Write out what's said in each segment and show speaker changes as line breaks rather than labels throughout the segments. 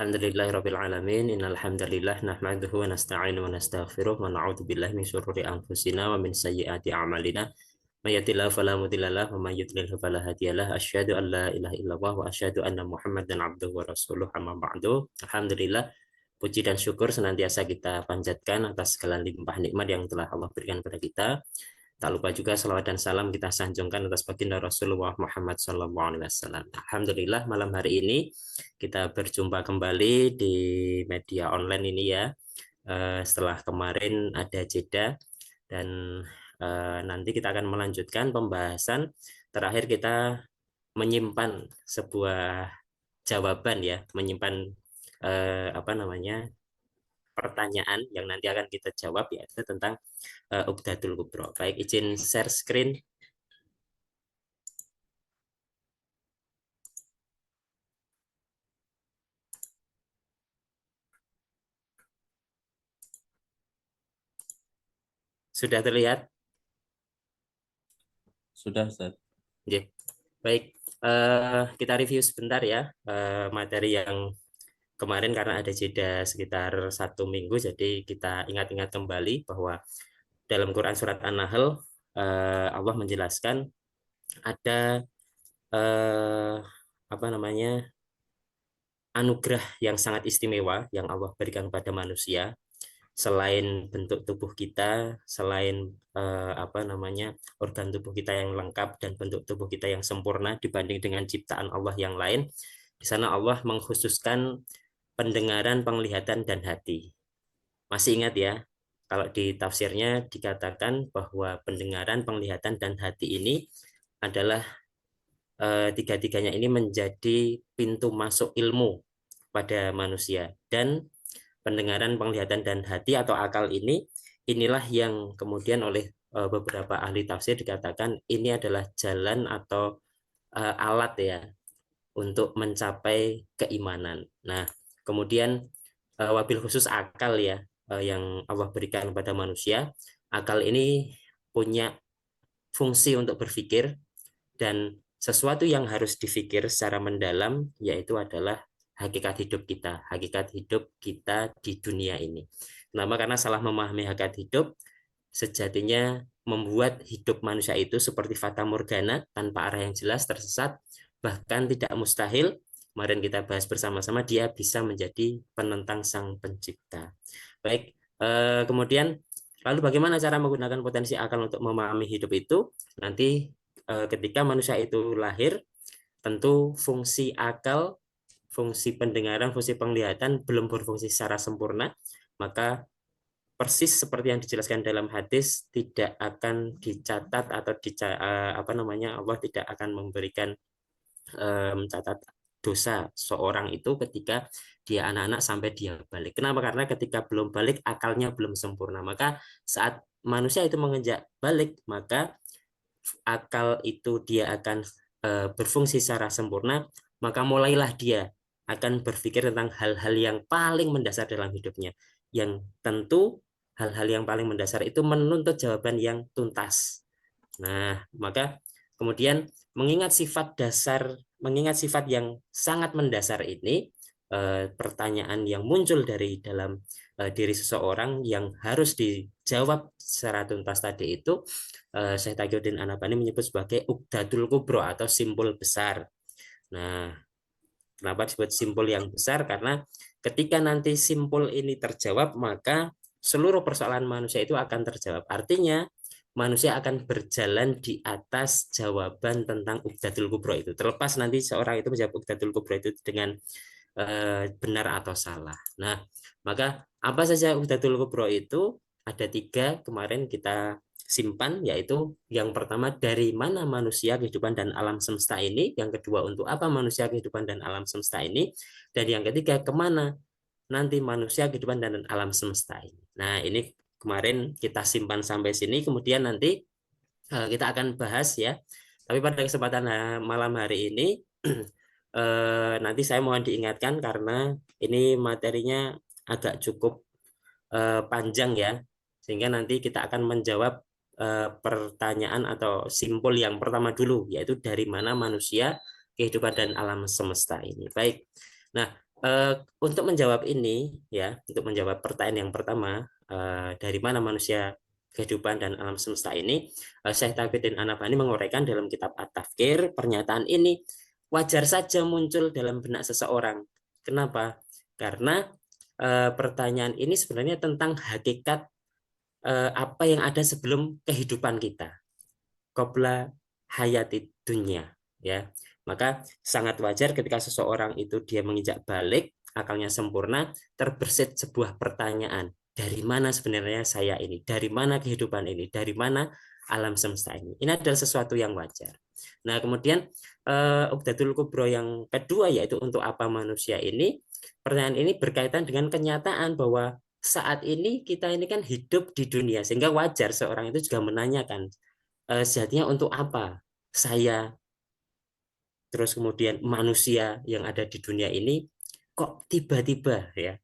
Alhamdulillahirabbil alamin innal hamdalillah nahmaduhu wa nasta'inu wa nastaghfiruh wa na'udzu billahi min syururi anfusina wa min sayyiati a'malina may yahdihillahu fala mudilla lahu wa may yudlil fala hadiyalah asyhadu an la ilaha illallah wa asyhadu anna muhammadan abduhu wa rasuluh amma ba'du. Alhamdulillah, puji dan syukur senantiasa kita panjatkan atas segala limpah nikmat yang telah Allah berikan kepada kita. Tak lupa juga salawat dan salam kita sanjungkan atas baginda Rasulullah Muhammad SAW. Alhamdulillah, malam hari ini kita berjumpa kembali di media online ini ya. Setelah kemarin ada jeda dan nanti kita akan melanjutkan pembahasan. Terakhir kita menyimpan sebuah jawaban ya, menyimpan pertanyaan yang nanti akan kita jawab, yaitu tentang Uqdatul Kubro. Baik, izin share screen. Sudah terlihat?
Sudah, Ustaz.
Ya. Baik, kita review sebentar ya materi yang kemarin karena ada jeda sekitar 1 minggu, jadi kita ingat-ingat kembali bahwa dalam Quran surat An-Nahl Allah menjelaskan ada anugerah yang sangat istimewa yang Allah berikan kepada manusia. Selain bentuk tubuh kita, selain organ tubuh kita yang lengkap dan bentuk tubuh kita yang sempurna dibanding dengan ciptaan Allah yang lain, di sana Allah mengkhususkan pendengaran, penglihatan, dan hati. Masih ingat ya, kalau di tafsirnya dikatakan bahwa pendengaran, penglihatan, dan hati ini adalah tiga-tiganya ini menjadi pintu masuk ilmu pada manusia. Dan pendengaran, penglihatan, dan hati atau akal inilah yang kemudian oleh beberapa ahli tafsir dikatakan ini adalah jalan atau alat ya untuk mencapai keimanan. Nah, kemudian wabil khusus akal ya yang Allah berikan kepada manusia. Akal ini punya fungsi untuk berpikir, dan sesuatu yang harus difikir secara mendalam yaitu adalah hakikat hidup kita di dunia ini. Kenapa? Karena salah memahami hakikat hidup sejatinya membuat hidup manusia itu seperti fata morgana, tanpa arah yang jelas, tersesat, bahkan tidak mustahil. Kemarin kita bahas bersama-sama, dia bisa menjadi penentang sang pencipta. Baik, kemudian lalu bagaimana cara menggunakan potensi akal untuk memahami hidup itu? Nanti ketika manusia itu lahir, tentu fungsi akal, fungsi pendengaran, fungsi penglihatan belum berfungsi secara sempurna, maka persis seperti yang dijelaskan dalam hadis, tidak akan dicatat atau Allah tidak akan memberikan mencatat dosa seorang itu ketika dia anak-anak sampai dia balik. Kenapa? Karena ketika belum balik, akalnya belum sempurna. Maka saat manusia itu menginjak balik, maka akal itu dia akan berfungsi secara sempurna, maka mulailah dia akan berpikir tentang hal-hal yang paling mendasar dalam hidupnya, yang tentu hal-hal yang paling mendasar itu menuntut jawaban yang tuntas. Nah, maka kemudian mengingat sifat yang sangat mendasar ini, pertanyaan yang muncul dari dalam diri seseorang yang harus dijawab secara tuntas tadi itu, Syekh Taqiyuddin An-Nabhani menyebut sebagai Uqdatul Kubro atau simpul besar. Nah, kenapa disebut simpul yang besar? Karena ketika nanti simpul ini terjawab, maka seluruh persoalan manusia itu akan terjawab. Artinya, manusia akan berjalan di atas jawaban tentang Uqdatul Kubro itu. Terlepas nanti seorang itu menjawab Uqdatul Kubro itu dengan benar atau salah. Nah, maka apa saja Uqdatul Kubro itu? Ada 3 kemarin kita simpan, yaitu yang pertama, dari mana manusia, kehidupan, dan alam semesta ini. Yang kedua, untuk apa manusia, kehidupan, dan alam semesta ini. Dan yang ketiga, kemana nanti manusia, kehidupan, dan alam semesta ini. Nah, ini kemarin kita simpan sampai sini, kemudian nanti kita akan bahas ya. Tapi pada kesempatan malam hari ini nanti saya mohon diingatkan karena ini materinya agak cukup panjang ya, sehingga nanti kita akan menjawab pertanyaan atau simpul yang pertama dulu, yaitu dari mana manusia, kehidupan, dan alam semesta ini. Baik. Nah, Untuk menjawab ini ya, untuk menjawab pertanyaan yang pertama, dari mana manusia kehidupan dan alam semesta ini, Syekh Taqiyuddin An-Nabhani menguraikan dalam kitab At-Tafkir, pernyataan ini wajar saja muncul dalam benak seseorang. Kenapa? Karena pertanyaan ini sebenarnya tentang hakikat apa yang ada sebelum kehidupan kita, qabla hayati dunia, ya. Maka sangat wajar ketika seseorang itu dia menginjak balik, akalnya sempurna, terbersit sebuah pertanyaan, dari mana sebenarnya saya ini, dari mana kehidupan ini, dari mana alam semesta ini. Ini adalah sesuatu yang wajar. Nah, kemudian Uqdatul Kubro yang kedua, yaitu untuk apa manusia ini, pertanyaan ini berkaitan dengan kenyataan bahwa saat ini kita ini kan hidup di dunia, sehingga wajar seorang itu juga menanyakan, sejatinya untuk apa saya, terus kemudian manusia yang ada di dunia ini kok tiba-tiba ya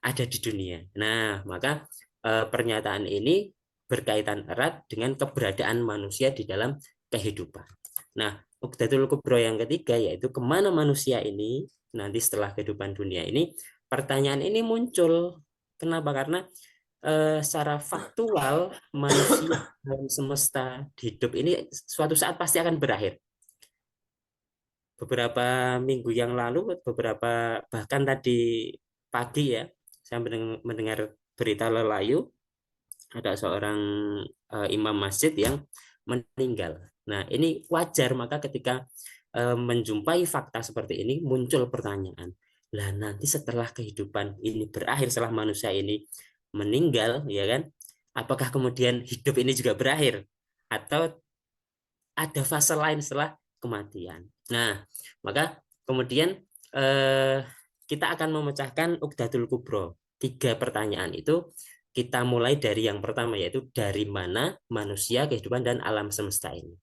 ada di dunia. Nah, maka pernyataan ini berkaitan erat dengan keberadaan manusia di dalam kehidupan. Nah, Uqdatul Kubro yang ketiga, yaitu kemana manusia ini nanti setelah kehidupan dunia ini, pertanyaan ini muncul. Kenapa? Karena secara faktual manusia dan semesta hidup ini suatu saat pasti akan berakhir. Beberapa minggu yang lalu, bahkan tadi pagi ya, saya mendengar berita Lelayu, ada seorang imam masjid yang meninggal. Nah, ini wajar, maka ketika menjumpai fakta seperti ini muncul pertanyaan. Lah nanti setelah kehidupan ini berakhir, setelah manusia ini meninggal, ya kan? Apakah kemudian hidup ini juga berakhir atau ada fase lain setelah kematian? Nah, maka kemudian eh, kita akan memecahkan Uqdatul Kubro. 3 pertanyaan itu kita mulai dari yang pertama, yaitu dari mana manusia, kehidupan, dan alam semesta ini.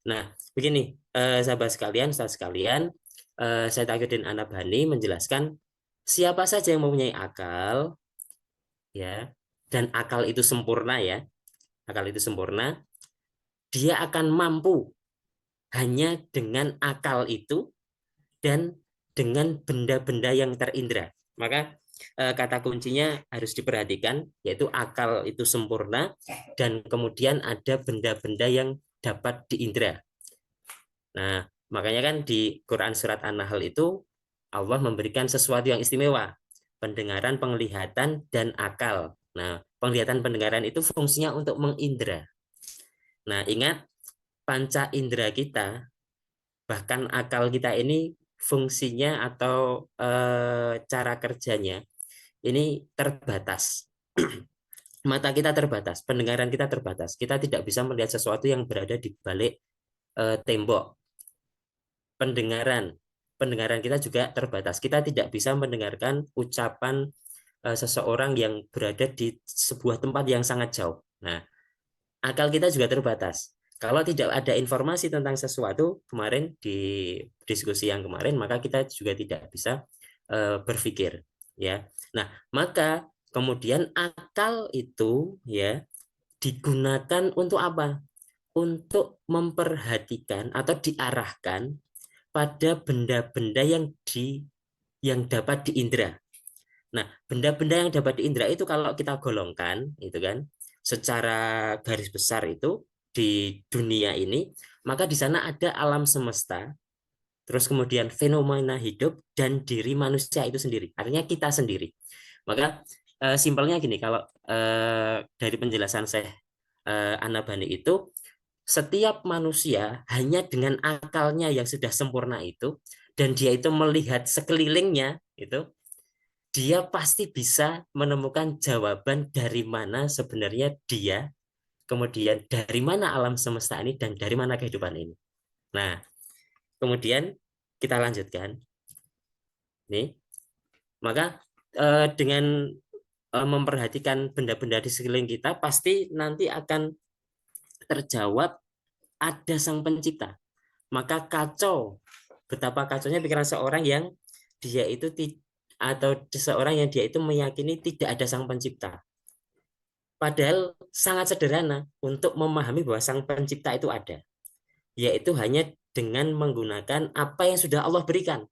Nah, begini, sahabat sekalian, sahabat sekalian, saya Taqiyuddin An-Nabhani menjelaskan siapa saja yang mempunyai akal, ya, dan akal itu sempurna ya, akal itu sempurna, dia akan mampu hanya dengan akal itu dan dengan benda-benda yang terindra. Maka kata kuncinya harus diperhatikan, yaitu akal itu sempurna dan kemudian ada benda-benda yang dapat diindra. Nah, makanya kan di Quran surat An-Nahl itu Allah memberikan sesuatu yang istimewa, pendengaran, penglihatan, dan akal. Nah, penglihatan, pendengaran itu fungsinya untuk mengindra. Nah, ingat panca indera kita, bahkan akal kita ini fungsinya atau cara kerjanya ini terbatas. Mata kita terbatas, pendengaran kita terbatas. Kita tidak bisa melihat sesuatu yang berada di balik tembok. Pendengaran kita juga terbatas. Kita tidak bisa mendengarkan ucapan seseorang yang berada di sebuah tempat yang sangat jauh. Nah, akal kita juga terbatas. Kalau tidak ada informasi tentang sesuatu kemarin di diskusi yang kemarin, maka kita juga tidak bisa berpikir, ya. Nah, maka kemudian akal itu ya digunakan untuk apa? Untuk memperhatikan atau diarahkan pada benda-benda yang dapat diindra. Nah, benda-benda yang dapat diindra itu kalau kita golongkan, itu kan, secara garis besar itu di dunia ini, maka di sana ada alam semesta, terus kemudian fenomena hidup dan diri manusia itu sendiri. Artinya kita sendiri. Maka simpelnya gini, kalau dari penjelasan saya An-Nabhani itu, setiap manusia hanya dengan akalnya yang sudah sempurna itu, dan dia itu melihat sekelilingnya itu, dia pasti bisa menemukan jawaban dari mana sebenarnya dia, kemudian dari mana alam semesta ini, dan dari mana kehidupan ini. Nah, kemudian kita lanjutkan. Nih, maka dengan memperhatikan benda-benda di sekeliling kita, pasti nanti akan terjawab ada sang pencipta. Maka kacau, betapa kacaunya pikiran seorang yang dia itu atau seseorang yang dia itu meyakini tidak ada sang pencipta. Padahal sangat sederhana untuk memahami bahwa sang pencipta itu ada, yaitu hanya dengan menggunakan apa yang sudah Allah berikan.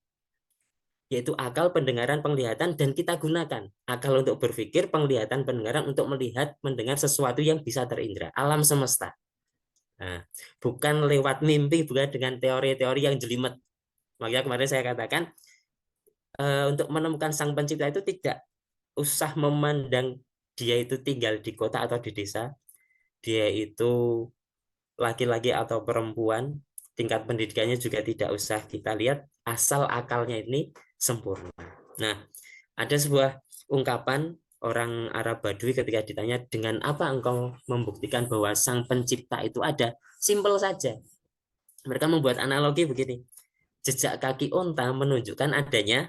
yaitu akal, pendengaran, penglihatan, dan kita gunakan akal untuk berpikir, penglihatan, pendengaran untuk melihat, mendengar sesuatu yang bisa terindra, alam semesta. Nah, bukan lewat mimpi, bukan dengan teori-teori yang jelimet. Makanya kemarin saya katakan untuk menemukan sang pencipta itu tidak usah memandang dia itu tinggal di kota atau di desa, dia itu laki-laki atau perempuan, tingkat pendidikannya juga tidak usah kita lihat, asal akalnya ini sempurna. Nah, ada sebuah ungkapan orang Arab Badui ketika ditanya, dengan apa engkau membuktikan bahwa sang pencipta itu ada? Simpel saja. Mereka membuat analogi begini. Jejak kaki unta menunjukkan adanya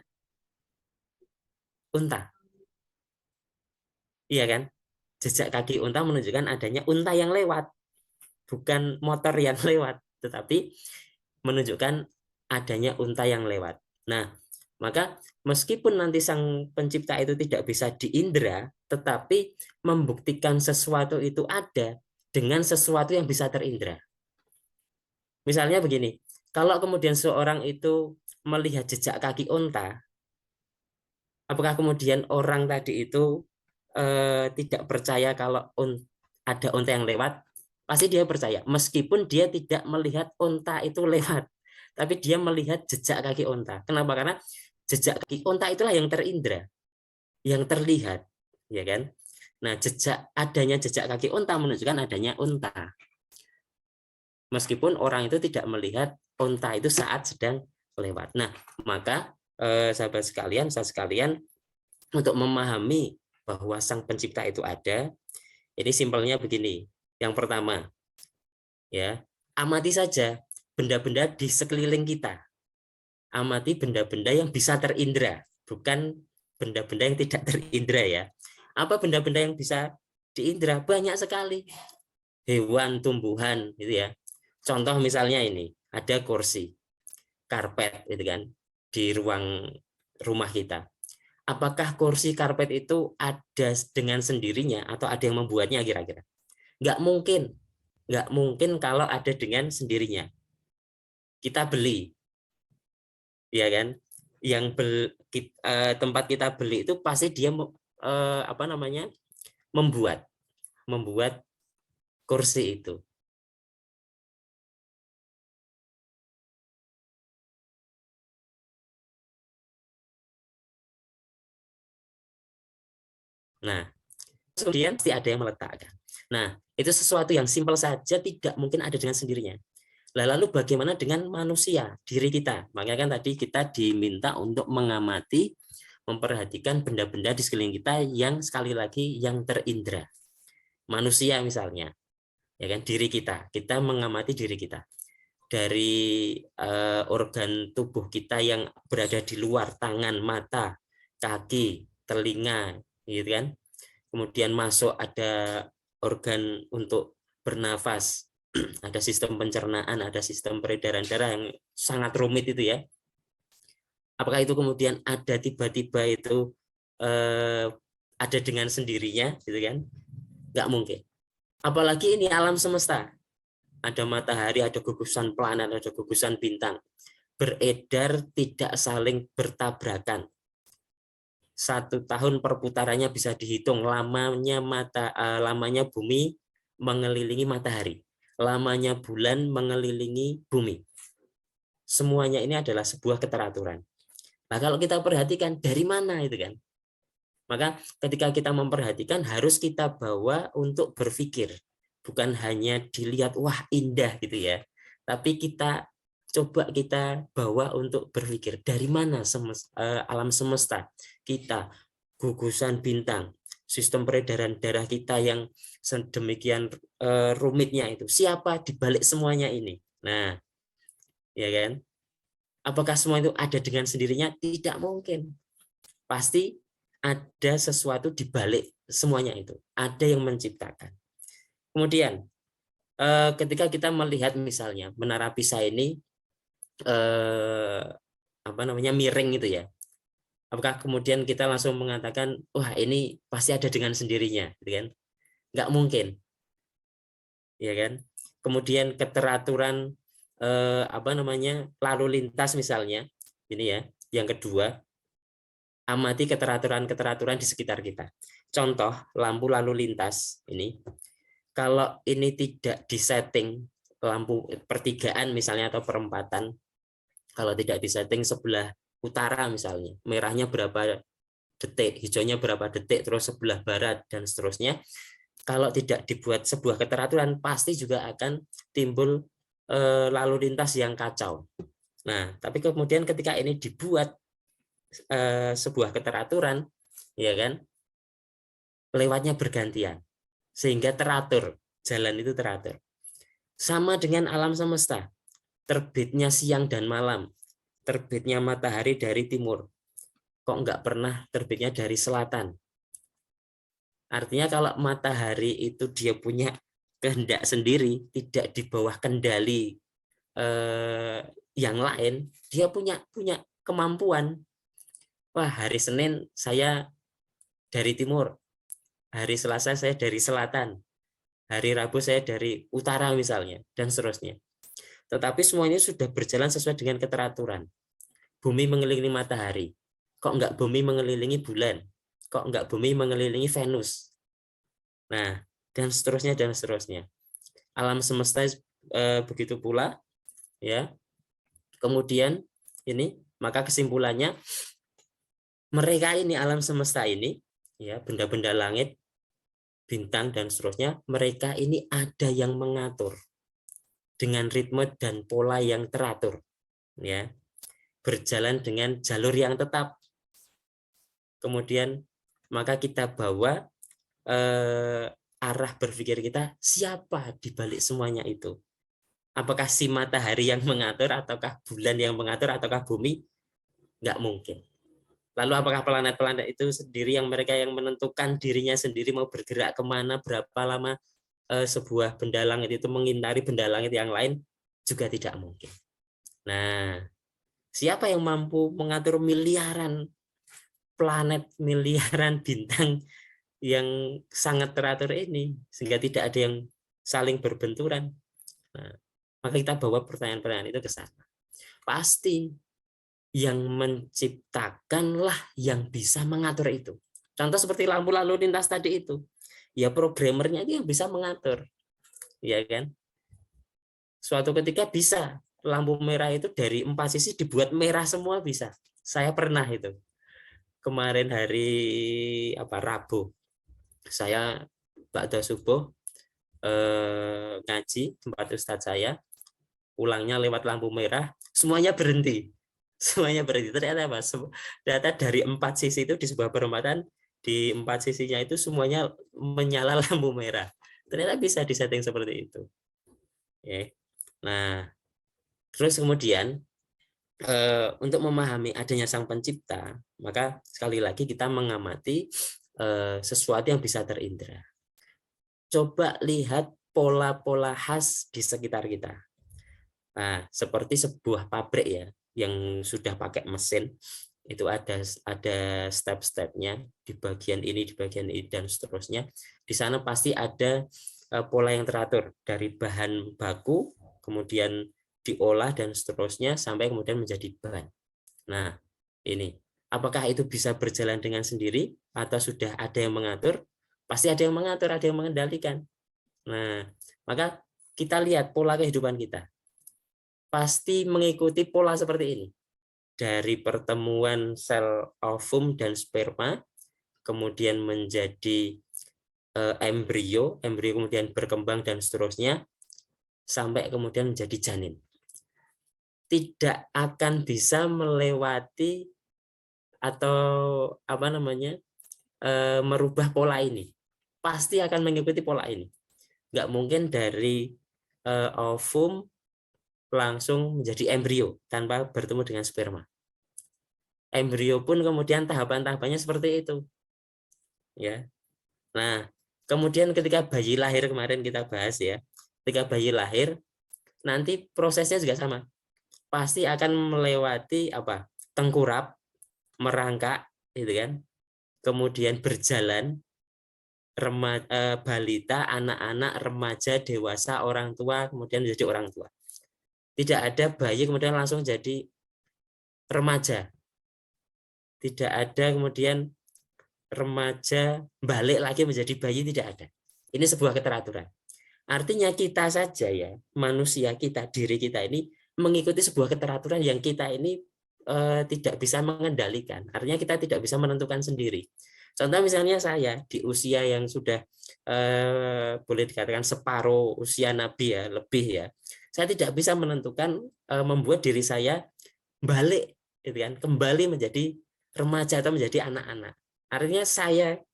unta. Iya kan? Jejak kaki unta menunjukkan adanya unta yang lewat, bukan motor yang lewat, tetapi menunjukkan adanya unta yang lewat. Nah, maka meskipun nanti sang pencipta itu tidak bisa diindra, tetapi membuktikan sesuatu itu ada dengan sesuatu yang bisa terindra. Misalnya begini, kalau kemudian seorang itu melihat jejak kaki unta, apakah kemudian orang tadi itu tidak percaya kalau ada unta yang lewat? Pasti dia percaya, meskipun dia tidak melihat unta itu lewat, tapi dia melihat jejak kaki unta. Kenapa? Karena jejak kaki unta itulah yang terindra, yang terlihat, ya kan? Nah, adanya jejak kaki unta menunjukkan adanya unta. Meskipun orang itu tidak melihat unta itu saat sedang lewat. Nah, maka sahabat sekalian, saya sekalian, untuk memahami bahwa sang pencipta itu ada, ini simpelnya begini. Yang pertama, ya, amati saja benda-benda di sekeliling kita. Amati benda-benda yang bisa terindra, bukan benda-benda yang tidak terindra ya. Apa benda-benda yang bisa diindra? Banyak sekali. Hewan, tumbuhan gitu ya. Contoh misalnya ini, ada kursi, karpet gitu kan di ruang rumah kita. Apakah kursi karpet itu ada dengan sendirinya atau ada yang membuatnya kira-kira? Nggak mungkin. Nggak mungkin kalau ada dengan sendirinya. Kita beli, ya kan? Yang tempat kita beli itu pasti dia apa namanya? membuat kursi itu. Nah, kemudian pasti ada yang meletakkan. Nah, itu sesuatu yang simpel saja, tidak mungkin ada dengan sendirinya. Lalu bagaimana dengan manusia, diri kita? Makanya kan tadi kita diminta untuk mengamati, memperhatikan benda-benda di sekeliling kita yang sekali lagi yang terindra. Manusia misalnya, ya kan, diri kita mengamati diri kita. Dari organ tubuh kita yang berada di luar, tangan, mata, kaki, telinga, gitu kan. Kemudian masuk ada organ untuk bernafas, ada sistem pencernaan, ada sistem peredaran darah yang sangat rumit itu ya. Apakah itu kemudian ada tiba-tiba itu ada dengan sendirinya, gitu kan? Nggak mungkin. Apalagi ini alam semesta, ada matahari, ada gugusan planet, ada gugusan bintang, beredar tidak saling bertabrakan. 1 tahun perputarannya bisa dihitung, lamanya bumi mengelilingi matahari, lamanya bulan mengelilingi bumi. Semuanya ini adalah sebuah keteraturan. Nah, kalau kita perhatikan dari mana itu kan? Maka ketika kita memperhatikan harus kita bawa untuk berpikir. Bukan hanya dilihat wah indah gitu ya. Tapi coba kita bawa untuk berpikir dari mana alam semesta kita, gugusan bintang, sistem peredaran darah kita yang sedemikian rumitnya itu. Siapa di balik semuanya ini? Nah, ya kan? Apakah semua itu ada dengan sendirinya? Tidak mungkin. Pasti ada sesuatu di balik semuanya itu. Ada yang menciptakan. Kemudian, ketika kita melihat misalnya Menara Pisa ini apa namanya miring itu ya. Apakah kemudian kita langsung mengatakan, wah ini pasti ada dengan sendirinya, gitu kan? Nggak mungkin, ya kan? Kemudian keteraturan apa namanya lalu lintas misalnya, ini ya. Yang kedua, amati keteraturan-keteraturan di sekitar kita. Contoh, lampu lalu lintas ini, kalau ini tidak disetting, lampu pertigaan misalnya atau perempatan, kalau tidak disetting sebelah utara misalnya, merahnya berapa detik, hijaunya berapa detik, terus sebelah barat, dan seterusnya, kalau tidak dibuat sebuah keteraturan, pasti juga akan timbul lalu lintas yang kacau. Nah, tapi kemudian ketika ini dibuat sebuah keteraturan, ya kan, lewatnya bergantian, sehingga teratur, jalan itu teratur. Sama dengan alam semesta, terbitnya siang dan malam, terbitnya matahari dari timur, kok nggak pernah terbitnya dari selatan. Artinya kalau matahari itu dia punya kehendak sendiri, tidak di bawah kendali yang lain, dia punya kemampuan. Wah, hari Senin saya dari timur, hari Selasa saya dari selatan, hari Rabu saya dari utara misalnya, dan seterusnya. Tetapi semua ini sudah berjalan sesuai dengan keteraturan. Bumi mengelilingi matahari, kok nggak bumi mengelilingi bulan, kok nggak bumi mengelilingi Venus. Nah, dan seterusnya dan seterusnya. Alam semesta begitu pula, ya. Kemudian ini, maka kesimpulannya, mereka ini alam semesta ini, ya, benda-benda langit, bintang dan seterusnya, mereka ini ada yang mengatur dengan ritme dan pola yang teratur, ya, berjalan dengan jalur yang tetap. Kemudian maka kita bawa arah berpikir kita, siapa di balik semuanya itu? Apakah si matahari yang mengatur, ataukah bulan yang mengatur, ataukah bumi? Nggak mungkin. Lalu apakah planet-planet itu sendiri yang mereka yang menentukan dirinya sendiri mau bergerak kemana, berapa lama sebuah benda langit itu mengintari benda langit yang lain? Juga tidak mungkin. Nah, siapa yang mampu mengatur miliaran planet, miliaran bintang yang sangat teratur ini, sehingga tidak ada yang saling berbenturan? Nah, maka kita bawa pertanyaan-pertanyaan itu ke sana. Pasti yang menciptakanlah yang bisa mengatur itu. Contoh seperti lampu lalu lintas tadi itu, ya programmernya itu yang bisa mengatur, ya kan? Suatu ketika bisa lampu merah itu dari 4 sisi dibuat merah semua, bisa. Saya pernah itu kemarin hari Rabu, saya ba'da subuh ngaji tempat ustadz saya, pulangnya lewat lampu merah, semuanya berhenti. Semuanya berhenti. Ternyata apa? Ternyata dari 4 sisi itu di sebuah perempatan, di 4 sisinya itu semuanya menyala lampu merah. Ternyata bisa disetting seperti itu. Oke. Nah, terus kemudian untuk memahami adanya Sang Pencipta, maka sekali lagi kita mengamati sesuatu yang bisa terindra. Coba lihat pola-pola khas di sekitar kita. Nah, seperti sebuah pabrik ya, yang sudah pakai mesin, itu ada step-stepnya di bagian ini, di bagian ini, dan seterusnya. Di sana pasti ada pola yang teratur dari bahan baku, kemudian diolah dan seterusnya sampai kemudian menjadi ban. Nah, ini apakah itu bisa berjalan dengan sendiri atau sudah ada yang mengatur? Pasti ada yang mengatur, ada yang mengendalikan. Nah, maka kita lihat pola kehidupan kita. Pasti mengikuti pola seperti ini. Dari pertemuan sel ovum dan sperma, kemudian menjadi embrio kemudian berkembang dan seterusnya, sampai kemudian menjadi janin. Tidak akan bisa melewati atau merubah pola ini. Pasti akan mengikuti pola ini. Nggak mungkin dari ovum langsung menjadi embrio tanpa bertemu dengan sperma. Embrio pun kemudian tahapan-tahapannya seperti itu. Ya. Nah, kemudian ketika bayi lahir kemarin kita bahas ya, ketika bayi lahir nanti prosesnya juga sama. Pasti akan melewati tengkurap, merangkak, gitu kan. Kemudian berjalan, balita, anak-anak, remaja, dewasa, orang tua, kemudian menjadi orang tua. Tidak ada bayi kemudian langsung jadi remaja. Tidak ada kemudian remaja balik lagi menjadi bayi, tidak ada. Ini sebuah keteraturan. Artinya kita saja ya, manusia kita, diri kita ini mengikuti sebuah keteraturan yang kita ini tidak bisa mengendalikan. Artinya kita tidak bisa menentukan sendiri. Contoh misalnya saya di usia yang sudah boleh dikatakan separuh usia Nabi ya, lebih ya. Saya tidak bisa menentukan membuat diri saya balik gitu kan, kembali menjadi remaja atau menjadi anak-anak. Artinya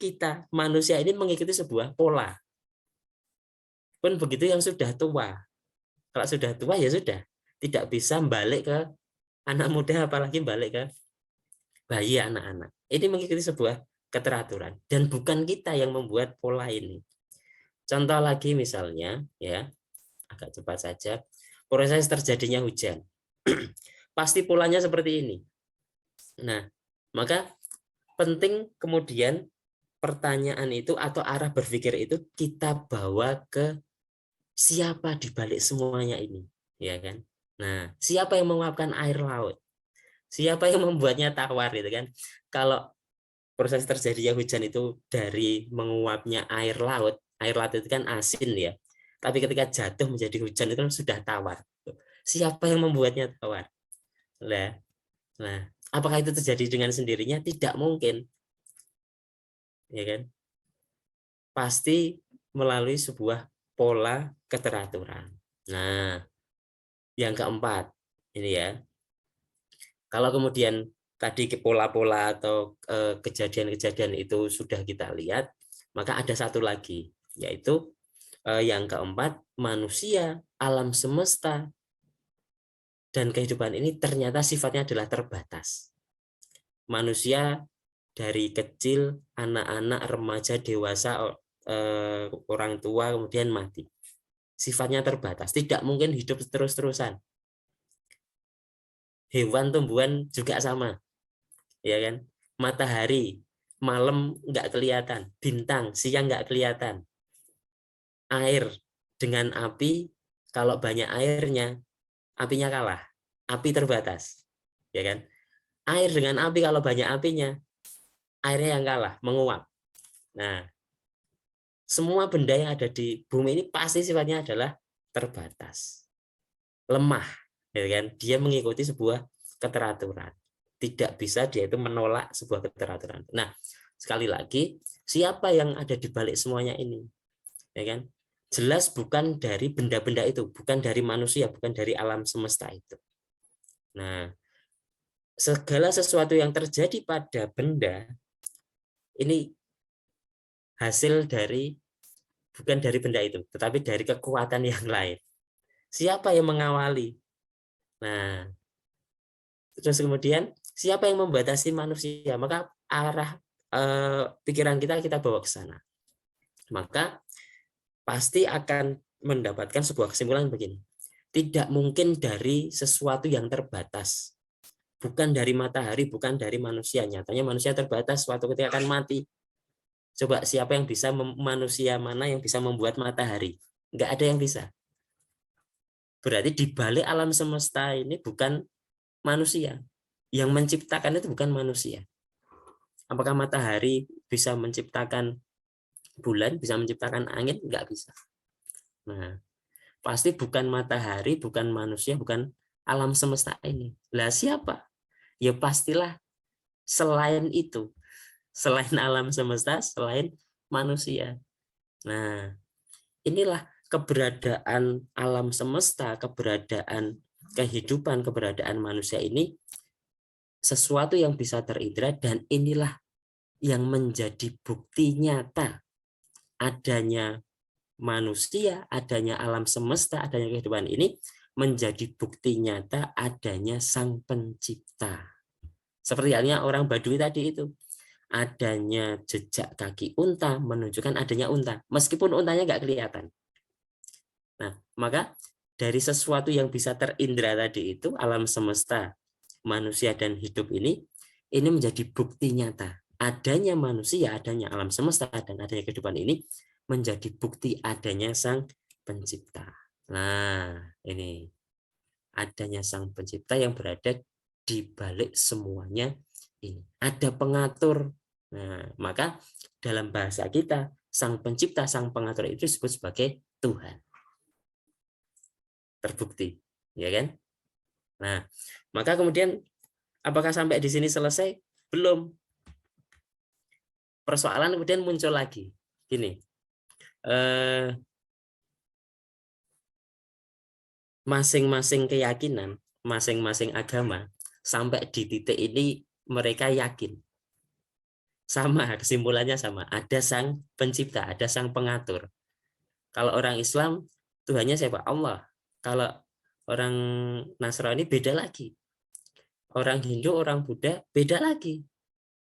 kita manusia ini mengikuti sebuah pola. Pun begitu yang sudah tua. Kalau sudah tua ya sudah, tidak bisa balik ke anak muda apalagi balik ke bayi anak-anak. Ini mengikuti sebuah keteraturan dan bukan kita yang membuat pola ini. Contoh lagi misalnya ya, agak cepat saja, proses terjadinya hujan. Pasti polanya seperti ini. Nah, maka penting kemudian pertanyaan itu atau arah berpikir itu kita bawa ke siapa di balik semuanya ini, ya kan? Nah, siapa yang menguapkan air laut? Siapa yang membuatnya tawar gitu kan? Kalau proses terjadinya hujan itu dari menguapnya air laut itu kan asin ya. Tapi ketika jatuh menjadi hujan itu sudah tawar. Siapa yang membuatnya tawar? Nah, apakah itu terjadi dengan sendirinya? Tidak mungkin, ya kan? Pasti melalui sebuah pola keteraturan. Nah, yang keempat ini ya, kalau kemudian tadi pola-pola atau kejadian-kejadian itu sudah kita lihat, maka ada satu lagi, yaitu yang keempat, manusia, alam semesta, dan kehidupan ini ternyata sifatnya adalah terbatas. Manusia dari kecil, anak-anak, remaja, dewasa, orang tua, kemudian mati. Sifatnya terbatas, tidak mungkin hidup terus-terusan. Hewan, tumbuhan juga sama, ya kan? Matahari, malam nggak kelihatan, bintang, siang nggak kelihatan. Air dengan api, kalau banyak airnya, apinya kalah, api terbatas, ya kan? Air dengan api kalau banyak apinya, airnya yang kalah, menguap. Nah, semua benda yang ada di bumi ini pasti sifatnya adalah terbatas, lemah, ya kan? Dia mengikuti sebuah keteraturan. Tidak bisa dia itu menolak sebuah keteraturan. Nah, sekali lagi, siapa yang ada di balik semuanya ini? Ya kan? Jelas bukan dari benda-benda itu, bukan dari manusia, bukan dari alam semesta itu. Nah, segala sesuatu yang terjadi pada benda ini hasil dari bukan dari benda itu, tetapi dari kekuatan yang lain. Siapa yang mengawali? Nah, terus kemudian siapa yang membatasi manusia? Maka arah pikiran kita bawa ke sana. Maka pasti akan mendapatkan sebuah kesimpulan begini. Tidak mungkin dari sesuatu yang terbatas. Bukan dari matahari, bukan dari manusia. Nyatanya manusia terbatas, suatu ketika akan mati. Coba siapa yang bisa, manusia mana yang bisa membuat matahari? Nggak ada yang bisa. Berarti di balik alam semesta ini bukan manusia. Yang menciptakan itu bukan manusia. Apakah matahari bisa menciptakan bulan, bisa menciptakan angin? Nggak bisa. Nah, pasti bukan matahari, bukan manusia, bukan alam semesta ini. Lah siapa? Ya pastilah selain itu. Selain alam semesta, selain manusia. Nah, inilah keberadaan alam semesta, keberadaan kehidupan, keberadaan manusia ini sesuatu yang bisa terindra, dan inilah yang menjadi bukti nyata adanya manusia, adanya alam semesta, adanya kehidupan ini menjadi bukti nyata adanya Sang Pencipta. Seperti halnya orang Badui tadi itu, adanya jejak kaki unta menunjukkan adanya unta, meskipun untanya nggak kelihatan. Nah, maka dari sesuatu yang bisa terindra tadi itu, alam semesta, manusia dan hidup ini menjadi bukti nyata adanya manusia, adanya alam semesta, dan adanya kehidupan ini menjadi bukti adanya Sang Pencipta. Nah, ini adanya Sang Pencipta yang berada di balik semuanya ini. Ada pengatur. Nah, maka dalam bahasa kita, sang pencipta, sang pengatur itu disebut sebagai Tuhan. Terbukti, ya kan? Nah, maka kemudian apakah sampai di sini selesai? Belum. Persoalan kemudian muncul lagi. Gini, masing-masing keyakinan, masing-masing agama, sampai di titik ini mereka yakin. Sama, kesimpulannya sama. Ada sang pencipta, ada sang pengatur. Kalau orang Islam, Tuhannya siapa? Allah. Kalau orang Nasrani beda lagi. Orang Hindu, orang Buddha beda lagi.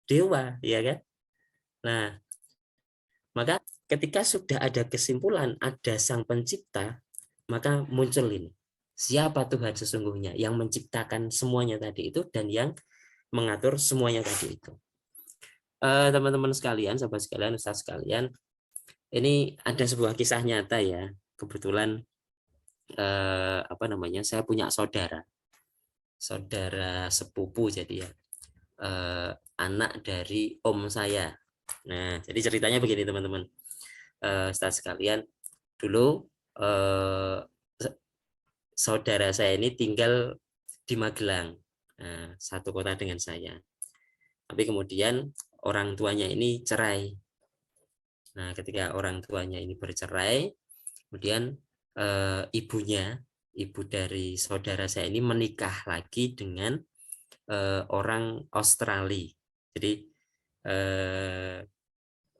Dewa, ya kan? Nah, maka ketika sudah ada kesimpulan, ada sang pencipta, maka muncul ini. Siapa Tuhan sesungguhnya yang menciptakan semuanya tadi itu dan yang mengatur semuanya tadi itu. Teman-teman sekalian, sahabat sekalian, ustaz sekalian, ini ada sebuah kisah nyata ya. Kebetulan saya punya saudara sepupu, jadi ya anak dari om saya. Nah, jadi ceritanya begini teman-teman, ustaz sekalian, dulu saudara saya ini tinggal di Magelang, satu kota dengan saya. Tapi kemudian orang tuanya ini cerai. Nah, ketika orang tuanya ini bercerai, kemudian ibu dari saudara saya ini menikah lagi dengan orang Australia. Jadi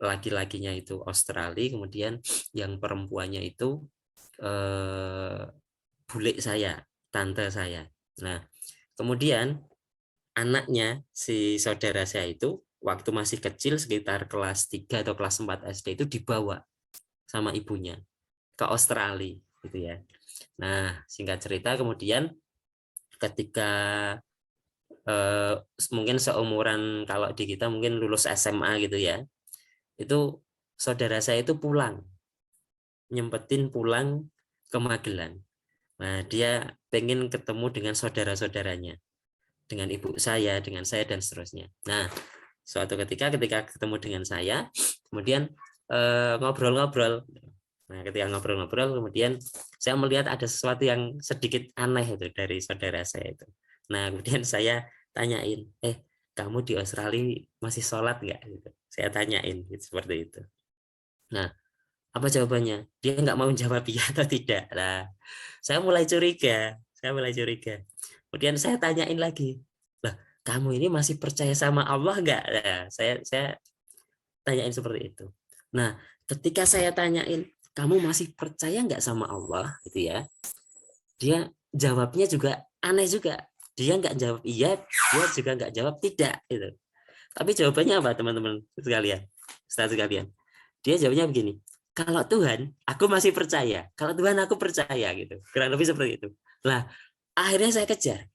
laki-lakinya itu Australia, kemudian yang perempuannya itu bule saya, tante saya. Nah, kemudian anaknya si saudara saya itu waktu masih kecil sekitar kelas 3 atau kelas 4 SD itu dibawa sama ibunya ke Australia gitu ya. Nah, singkat cerita kemudian ketika mungkin seumuran kalau di kita mungkin lulus SMA gitu ya. Itu saudara saya itu nyempetin pulang ke Magelang. Nah, dia pengen ketemu dengan saudara-saudaranya, dengan ibu saya, dengan saya dan seterusnya. Nah, suatu ketika ketemu dengan saya, kemudian ngobrol-ngobrol. Nah, ketika ngobrol-ngobrol, kemudian saya melihat ada sesuatu yang sedikit aneh itu dari saudara saya itu. Nah, kemudian saya tanyain, kamu di Australia masih sholat nggak? Gitu. Saya tanyain gitu, seperti itu. Nah, apa jawabannya? Dia nggak mau jawab iya atau tidak. Nah, saya mulai curiga. Kemudian saya tanyain lagi, lah, kamu ini masih percaya sama Allah nggak? Nah, saya tanyain seperti itu. Nah, ketika saya tanyain, kamu masih percaya nggak sama Allah, gitu ya? Dia jawabnya juga aneh juga. Dia nggak jawab iya, dia juga nggak jawab tidak, gitu. Tapi jawabannya apa, teman-teman sekalian? Setelah sekalian, dia jawabnya begini. Kalau Tuhan, aku masih percaya. Kalau Tuhan, aku percaya, gitu. Kurang lebih seperti itu. Nah, akhirnya saya kejar.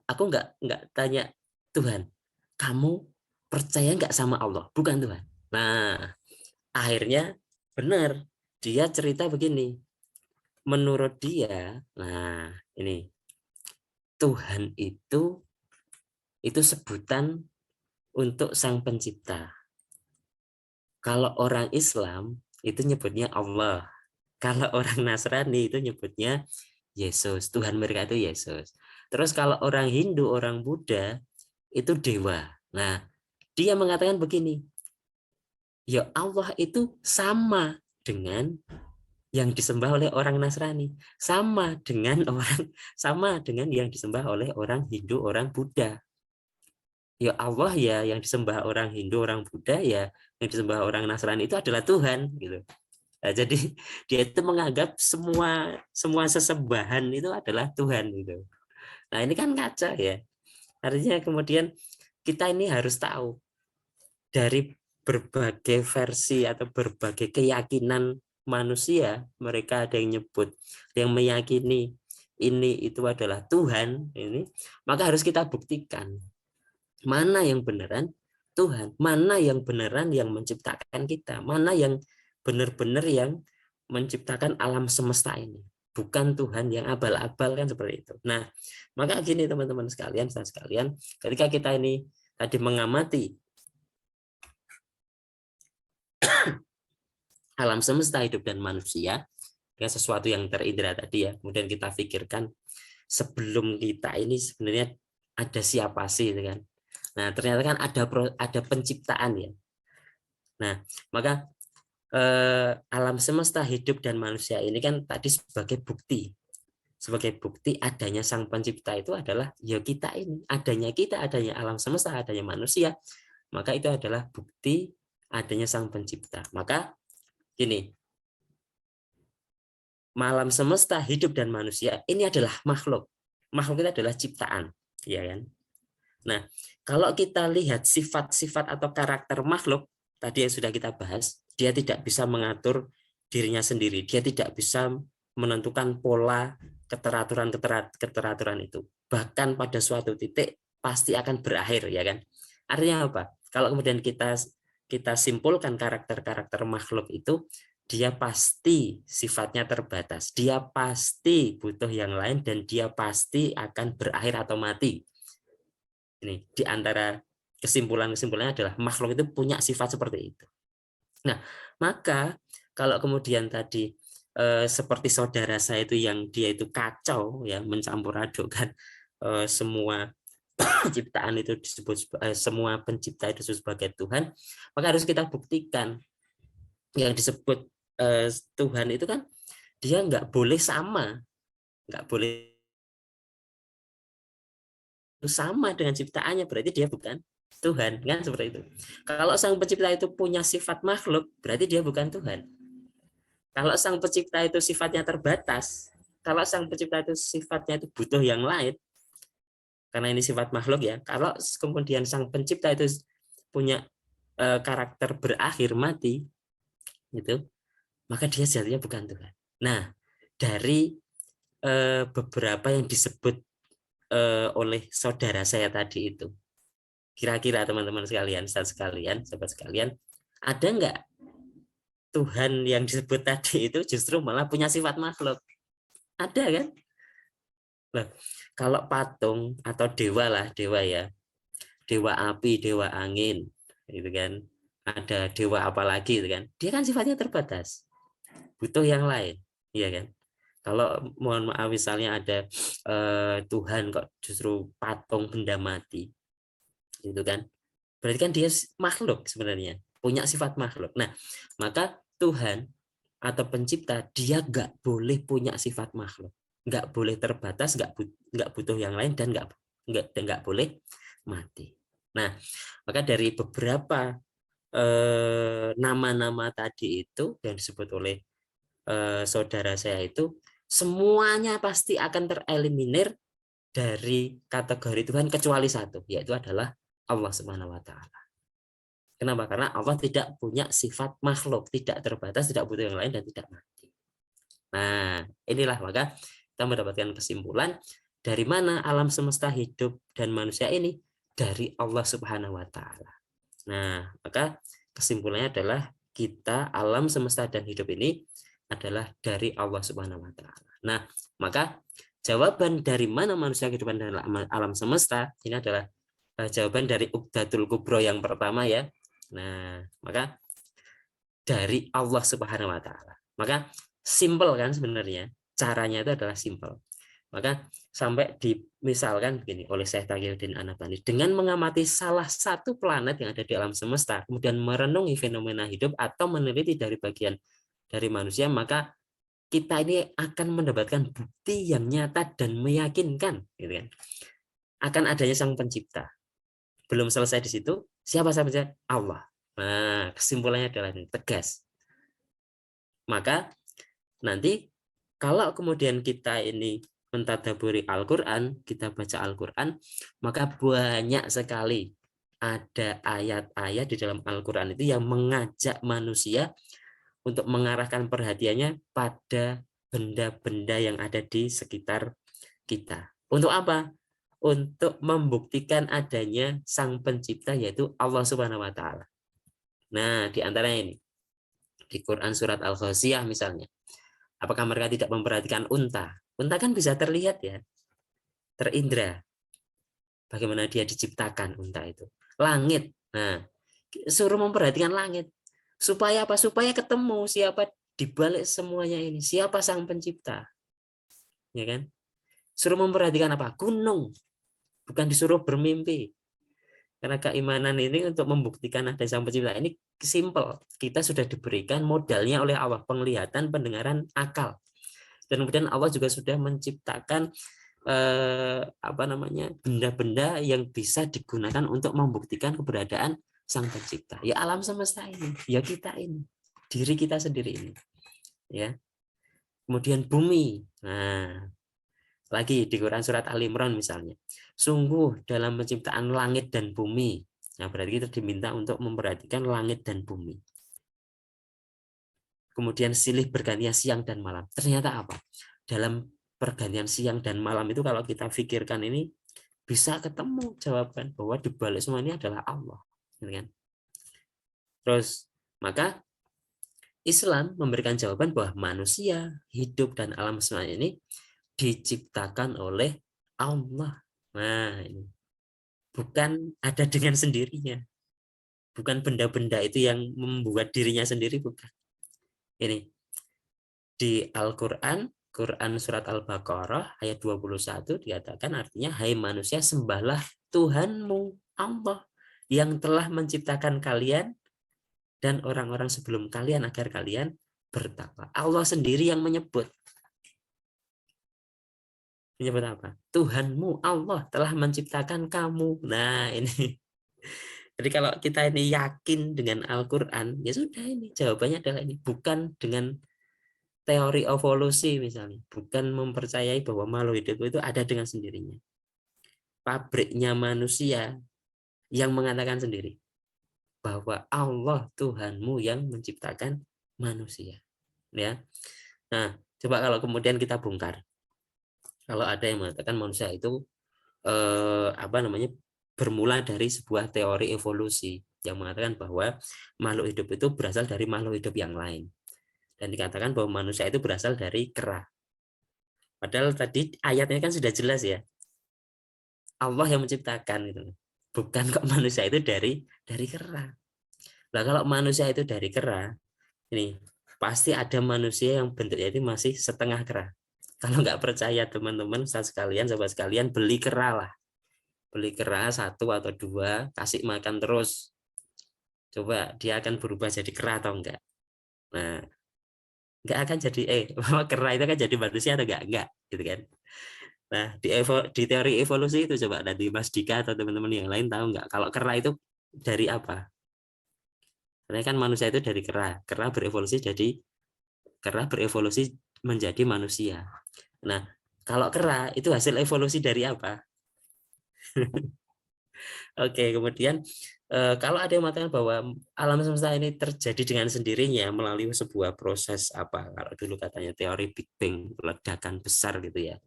Aku nggak tanya Tuhan, kamu percaya nggak sama Allah? Bukan Tuhan. Nah, akhirnya benar. Dia cerita begini. Menurut dia, nah ini Tuhan itu sebutan untuk sang pencipta. Kalau orang Islam itu nyebutnya Allah. Kalau orang Nasrani itu nyebutnya Yesus. Tuhan mereka itu Yesus. Terus kalau orang Hindu, orang Buddha itu dewa. Nah, dia mengatakan begini. Ya Allah itu sama dengan yang disembah oleh orang Nasrani, sama dengan yang disembah oleh orang Hindu, orang Buddha. Ya Allah ya yang disembah orang Hindu, orang Buddha ya yang disembah orang Nasrani itu adalah Tuhan gitu. Nah, jadi dia itu menganggap semua sesembahan itu adalah Tuhan gitu. Nah, ini kan kaca ya. Artinya kemudian kita ini harus tahu dari berbagai versi atau berbagai keyakinan manusia, mereka ada yang nyebut, yang meyakini ini itu adalah Tuhan, ini maka harus kita buktikan mana yang beneran Tuhan, mana yang beneran yang menciptakan kita, mana yang benar-benar yang menciptakan alam semesta ini, bukan Tuhan yang abal-abal kan seperti itu. Nah, maka gini teman-teman sekalian, ketika kita ini tadi mengamati alam semesta, hidup dan manusia, ya sesuatu yang terindra tadi ya. Kemudian kita pikirkan sebelum kita ini sebenarnya ada siapa sih, gitu kan? Nah ternyata kan ada penciptaan ya. Nah maka alam semesta, hidup dan manusia ini kan tadi sebagai bukti adanya sang pencipta itu adalah ya kita ini, adanya alam semesta, adanya manusia, maka itu adalah bukti adanya sang pencipta. Maka gini, alam semesta, hidup dan manusia ini adalah makhluk. Makhluk itu adalah ciptaan, ya kan? Nah, kalau kita lihat sifat-sifat atau karakter makhluk tadi yang sudah kita bahas, dia tidak bisa mengatur dirinya sendiri, dia tidak bisa menentukan pola keteraturan itu. Bahkan pada suatu titik pasti akan berakhir, ya kan? Artinya apa? Kalau kemudian kita simpulkan karakter-karakter makhluk itu, dia pasti sifatnya terbatas, dia pasti butuh yang lain, dan dia pasti akan berakhir atau mati. Ini di antara kesimpulannya adalah makhluk itu punya sifat seperti itu. Nah, maka kalau kemudian tadi seperti saudara saya itu yang dia itu kacau ya, mencampur adukkan semua ciptaan itu disebut semua pencipta itu sebagai Tuhan, maka harus kita buktikan yang disebut Tuhan itu kan dia nggak boleh nggak boleh sama dengan ciptaannya, berarti dia bukan Tuhan, kan seperti itu. Kalau sang pencipta itu punya sifat makhluk, berarti dia bukan Tuhan. Kalau sang pencipta itu sifatnya terbatas, kalau sang pencipta itu sifatnya itu butuh yang lain, karena ini sifat makhluk ya. Kalau kemudian sang pencipta itu punya karakter berakhir mati, gitu, maka dia sejatinya bukan Tuhan. Nah, dari beberapa yang disebut oleh saudara saya tadi itu, kira-kira teman-teman sekalian, sahabat sekalian, ada nggak Tuhan yang disebut tadi itu justru malah punya sifat makhluk? Ada kan? Nah, kalau patung atau dewa lah, dewa ya, dewa api, dewa angin, gitu kan. Ada dewa apa lagi, gitu kan? Dia kan sifatnya terbatas, butuh yang lain, iya kan? Kalau mohon maaf misalnya ada Tuhan kok justru patung benda mati, gitu kan? Berarti kan dia makhluk sebenarnya, punya sifat makhluk. Nah, maka Tuhan atau pencipta dia nggak boleh punya sifat makhluk, nggak boleh terbatas, nggak butuh yang lain, dan nggak boleh mati. Nah, maka dari beberapa nama-nama tadi itu yang disebut oleh saudara saya itu, semuanya pasti akan tereliminir dari kategori Tuhan kecuali satu, yaitu adalah Allah Subhanahu wa Ta'ala. Kenapa? Karena Allah tidak punya sifat makhluk, tidak terbatas, tidak butuh yang lain, dan tidak mati. Nah, inilah maka kita mendapatkan kesimpulan dari mana alam semesta, hidup dan manusia ini dari Allah Subhanahu wa Ta'ala. Nah, maka kesimpulannya adalah kita, alam semesta dan hidup ini adalah dari Allah Subhanahu wa Ta'ala. Nah, maka jawaban dari mana manusia, kehidupan dan alam semesta ini adalah jawaban dari Uqdatul Kubro yang pertama ya. Nah, maka dari Allah Subhanahu wa Ta'ala. Maka simple kan sebenarnya, caranya itu adalah simple. Maka sampai dimisalkan begini oleh Syekh Taqiyuddin An-Nabhani, dengan mengamati salah satu planet yang ada di alam semesta, kemudian merenungi fenomena hidup atau meneliti dari bagian dari manusia, maka kita ini akan mendapatkan bukti yang nyata dan meyakinkan, gitu kan, akan adanya sang pencipta. Belum selesai di situ, siapa saja? Allah. Nah, kesimpulannya adalah ini, tegas. Maka nanti kalau kemudian kita ini mentadaburi Al-Quran, kita baca Al-Quran, maka banyak sekali ada ayat-ayat di dalam Al-Quran itu yang mengajak manusia untuk mengarahkan perhatiannya pada benda-benda yang ada di sekitar kita. Untuk apa? Untuk membuktikan adanya sang pencipta, yaitu Allah Subhanahu wa Ta'ala. Nah, di antaranya ini di Quran surat Al-Ghasyiyah misalnya. Apakah mereka tidak memperhatikan unta? Unta kan bisa terlihat ya, terindra. Bagaimana dia diciptakan unta itu. langit. Nah, suruh memperhatikan langit. Supaya apa? Supaya ketemu siapa di balik semuanya ini. Siapa sang pencipta. Ya kan? Suruh memperhatikan apa? Gunung. Bukan disuruh bermimpi. Karena keimanan ini untuk membuktikan ada sang pencipta ini simple. Kita sudah diberikan modalnya oleh Allah, penglihatan, pendengaran, akal. Dan kemudian Allah juga sudah menciptakan benda-benda yang bisa digunakan untuk membuktikan keberadaan sang pencipta. Ya alam semesta ini, ya kita ini, diri kita sendiri ini. Ya. Kemudian bumi. Nah, lagi di Quran surat Al Imran misalnya. Sungguh dalam penciptaan langit dan bumi. Nah, berarti kita diminta untuk memperhatikan langit dan bumi. Kemudian silih bergantian siang dan malam. Ternyata apa? Dalam pergantian siang dan malam itu kalau kita pikirkan ini bisa ketemu jawaban bahwa di balik semua ini adalah Allah. Terus maka Islam memberikan jawaban bahwa manusia, hidup dan alam semesta ini diciptakan oleh Allah. Nah, ini bukan ada dengan sendirinya. Bukan benda-benda itu yang membuat dirinya sendiri, bukan. Ini di Al-Qur'an, Quran surat Al-Baqarah ayat 21 dikatakan artinya hai manusia sembahlah Tuhanmu Allah yang telah menciptakan kalian dan orang-orang sebelum kalian agar kalian bertakwa. Allah sendiri yang menyebut. Menyebut apa? Tuhanmu Allah telah menciptakan kamu. Nah, ini. Jadi kalau kita ini yakin dengan Al-Qur'an, ya sudah ini jawabannya adalah ini, bukan dengan teori evolusi misalnya, bukan mempercayai bahwa makhluk hidup itu ada dengan sendirinya. Pabriknya manusia yang mengatakan sendiri bahwa Allah Tuhanmu yang menciptakan manusia. Ya. Nah, coba kalau kemudian kita bongkar. Kalau ada yang mengatakan manusia itu bermula dari sebuah teori evolusi yang mengatakan bahwa makhluk hidup itu berasal dari makhluk hidup yang lain. Dan dikatakan bahwa manusia itu berasal dari kera. Padahal tadi ayatnya kan sudah jelas ya. Allah yang menciptakan gitu. Bukan kok manusia itu dari kera. Nah, kalau manusia itu dari kera, ini pasti ada manusia yang bentuknya itu masih setengah kera. Kalau nggak percaya teman-teman, sahabat sekalian beli kera lah. Beli kera 1 atau 2, kasih makan terus. Coba dia akan berubah jadi kera atau enggak. Nah, nggak akan jadi kera itu kan jadi manusia atau enggak gitu kan. Nah, di teori evolusi itu coba ada di Mas Dika atau teman-teman yang lain tahu nggak kalau kera itu dari apa? Karena kan manusia itu dari kera. Kera berevolusi menjadi manusia. Nah, kalau kera itu hasil evolusi dari apa? Oke, kemudian kalau ada yang mengatakan bahwa alam semesta ini terjadi dengan sendirinya melalui sebuah proses apa? Kalau dulu katanya teori Big Bang, ledakan besar gitu ya.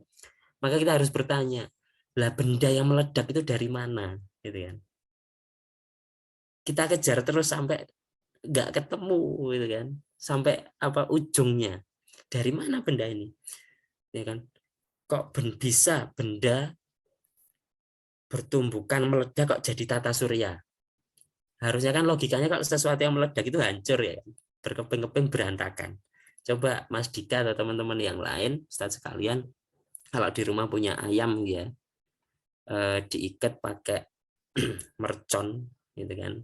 Maka kita harus bertanya, lah benda yang meledak itu dari mana? Gitu kan. Kita kejar terus sampai nggak ketemu gitu kan. Sampai apa ujungnya? Dari mana benda ini? Ya kan? Kok bisa benda bertumbukan meledak kok jadi tata surya? Harusnya kan logikanya kalau sesuatu yang meledak itu hancur ya, berkeping-keping berantakan. Coba Mas Dika atau teman-teman yang lain, Ustaz sekalian, kalau di rumah punya ayam ya, diikat pakai mercon gitu kan.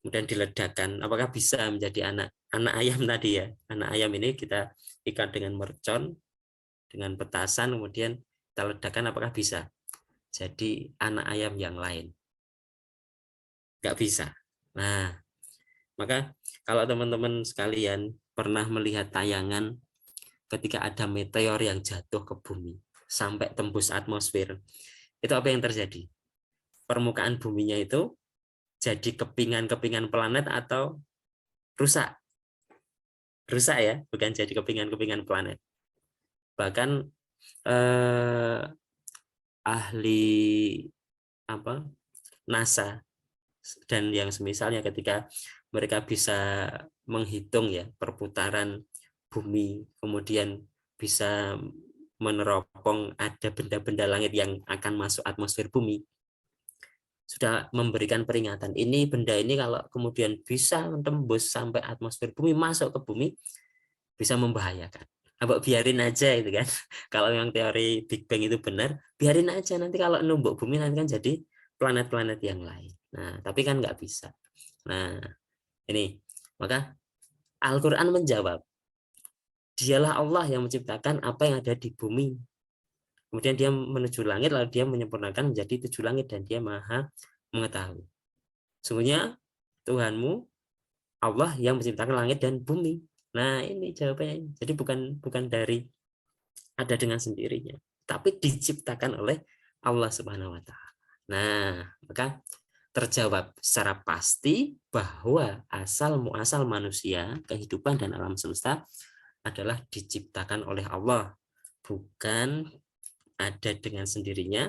Kemudian diledakkan, apakah bisa menjadi anak ayam tadi ya? Anak ayam ini kita ikat dengan mercon, dengan petasan, kemudian kita ledakan, apakah bisa jadi anak ayam yang lain? Nggak bisa. Nah, maka kalau teman-teman sekalian pernah melihat tayangan ketika ada meteor yang jatuh ke bumi sampai tembus atmosfer, itu apa yang terjadi? Permukaan buminya itu jadi kepingan-kepingan planet atau rusak? Rusak ya, bukan jadi kepingan-kepingan planet. Bahkan ahli NASA dan yang semisalnya ketika mereka bisa menghitung ya perputaran bumi, kemudian bisa meneropong ada benda-benda langit yang akan masuk atmosfer bumi, sudah memberikan peringatan, ini benda ini kalau kemudian bisa tembus sampai atmosfer bumi, masuk ke bumi, bisa membahayakan. Abang biarin aja itu kan. Kalau yang teori Big Bang itu benar, biarin aja, nanti kalau numbuk bumi nanti kan jadi planet-planet yang lain. Nah, tapi kan nggak bisa. Nah, ini maka Al-Quran menjawab, dialah Allah yang menciptakan apa yang ada di bumi. Kemudian dia menuju langit, lalu dia menyempurnakan menjadi 7 langit, dan dia maha mengetahui. Sungguhnya Tuhanmu Allah yang menciptakan langit dan bumi. Nah, ini jawabannya. Jadi bukan dari ada dengan sendirinya, tapi diciptakan oleh Allah Subhanahu wa taala. Nah, maka terjawab secara pasti bahwa asal muasal manusia, kehidupan dan alam semesta adalah diciptakan oleh Allah, bukan ada dengan sendirinya,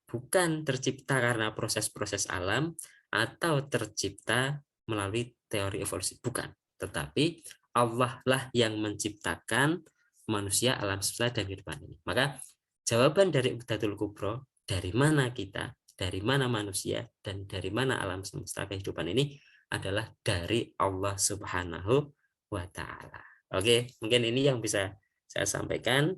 bukan tercipta karena proses-proses alam atau tercipta melalui teori evolusi, bukan, tetapi Allah lah yang menciptakan manusia, alam semesta, dan kehidupan ini. Maka jawaban dari Uqdatul Kubro, dari mana kita, dari mana manusia, dan dari mana alam semesta kehidupan ini, adalah dari Allah Subhanahu wa Ta'ala. Oke, mungkin ini yang bisa saya sampaikan.